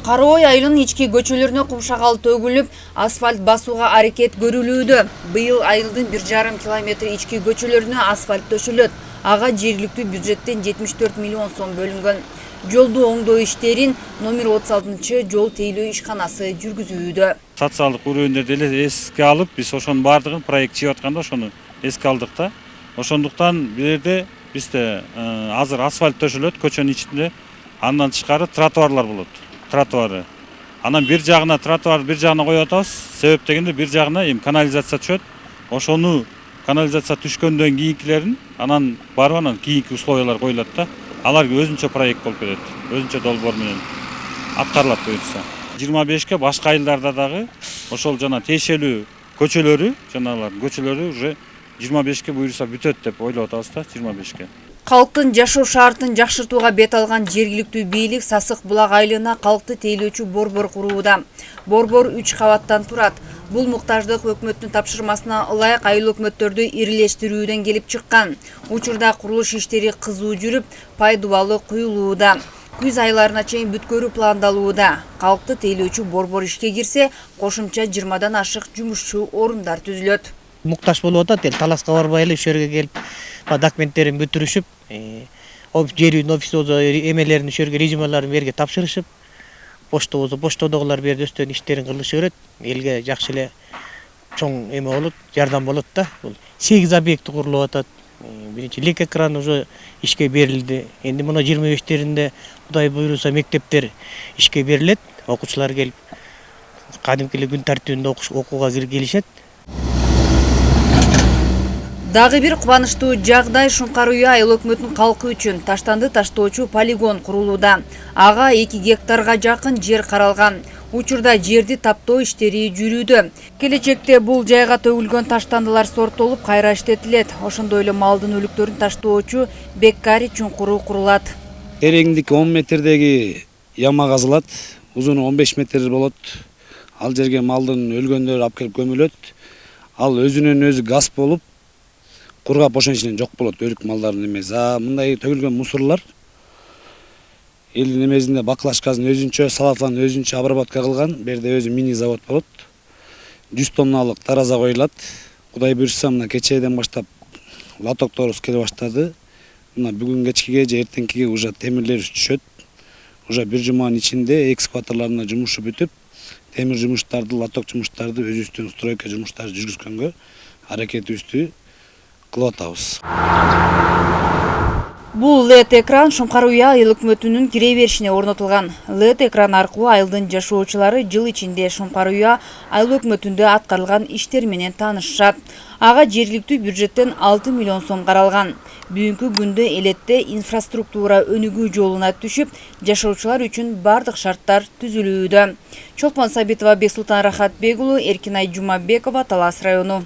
Кароо айылынын ички көчөлөрүнө кумшагал төгүлүп, асфальт басууга аракет көрүлүүдө. Быйыл айылдын 1,5 километр ички көчөлөрүнө асфальт төшөлөт. Ага жергиликтүү бюджеттен 74 миллион сом бөлүнгөн. Жолду оңдоо иштерин номер 36 жол тейлөө ишканасы жүргүзүүдө. Социалдык өрөөндөрдү эле эске алып, биз ошонун баардыгын проект чыгып атканда ошону эске алдык да. Ошондуктан бул жерде бизде азыр асфальт төшөлөт көчөнүн ичинде. Андан тышкары тротуарлар болот. Тротуары. Анан бир жагына тротуар, бир жагына коюп атабыз. Себеп дегенде бир жагына канализация түшөт. Ошону канализация түшкөндөн кийинкилерин анан барып анан кийинки условиялар коюлат да. Алар өзүнчө проект болуп кетет. Өзүнчө долбоор менен аткарылат буюрса. 25-ке башка айылдарда дагы ошол жана тиешелүү көчөлөрү, жанагылардын көчөлөрү уже 25-ке буюрса бүтөт деп ойлоп атабыз да, 25-ке. Калктын жашоо шартын жакшыртууга бет алган жергиликтүү бийлик Сасык булак айылына калкты тейлөөчү борбор курууда. Борбор 3 кабаттан турат. Бул муктаждык өкмөттүн тапшырмасына ылайык айыл өкмөттөрдү ирилештирүүдөн келип чыккан. Учурда курулуш иштери кызуу жүрүп, пайдубалы куюлууда. Күз айларына чейин бүткөрүү пландалууда. Калкты тейлөөчү борбор ишке кирсе, кошумча 20дан ашык жумушчу орундар түзүлөт. Мукташ болуп атат, таласка барбай эле ошол жерге келип, документтерин бүтүрүшүп, жерүүнүн офис эмелерин ошол жерге резюмеларын берге тапшырышып, поштодогулар берди өздөрүнүн иштерин кылышы берет. Элге жакшы эле чоң эме болот, жардам болот да. Бул 8 объект курулуп атат. Биринчи лек экран уже ишке берилди. Энди мына 25-теринде Кудай буйруса мектептер ишке берилет. Окуучулар келип кадимки эле күн тартибинде окууга келишет. Дагы бир кубанычтуу жагдай Шуңкар Уя айыл өкмөтүнүн калкы үчүн таштанды таштоочу полигон курулууда. Ага 2 гектарга жакын жер каралган. Учурда жерди таптоо иштери жүрүүдө. Келечекте бул жайга төгүлгөн таштандылар сорттолуп кайра иштетилет. Ошондой эле малдын өлүктөрүн таштоочу Беккари чуңкуру курулат. Тереңдик 10 метрдеги яма казылат, узуну 15 метр болот. Ал жерге малдын өлгөндөрү алып келип көмүлөт. Ал өзүнөн өзү газ болуп кургап ошонун ичинен жок болот, өлүк малдардын эмеси. Мындай төгүлгөн мусорлор элдин эмесинде бакылашкасын өзүнчө, салафан өзүнчө обработка кылган. Берде өзү мини завод болот. 100 тонналык тараза коюлат. Кудай буйрса, мына кечээден баштап лотокторубуз келе баштады. Мына бүгүн кечкиге же эртеңкиге уже темирлер түшөт. Уже бир жуманын ичинде экскаваторлордун жумушу бүтүп, темир жумуштарды, лоток жумуштарды өзүбүздүн стройка жумуштарды жүргүзгөнгө аракетибизди кылып атабыз. Бул LED экран Шуңкар Уя айыл өкмөтүнүн кире беришине орнотулган. LED экран аркылуу айылдын жашоочулары жыл ичинде Шуңкар Уя айыл өкмөтүндө аткарылган иштер менен таанышышат. Ага жергиликтүү бюджеттен 6 миллион сом каралган. Бүгүнкү күндө элетте инфраструктура өнүгүү жолуна түшүп, жашоочулар үчүн бардык шарттар түзүлүүдө. Чолпон Сабитова, Бексултан Рахатбек уулу, Эркинай Жумабекова, Талас району.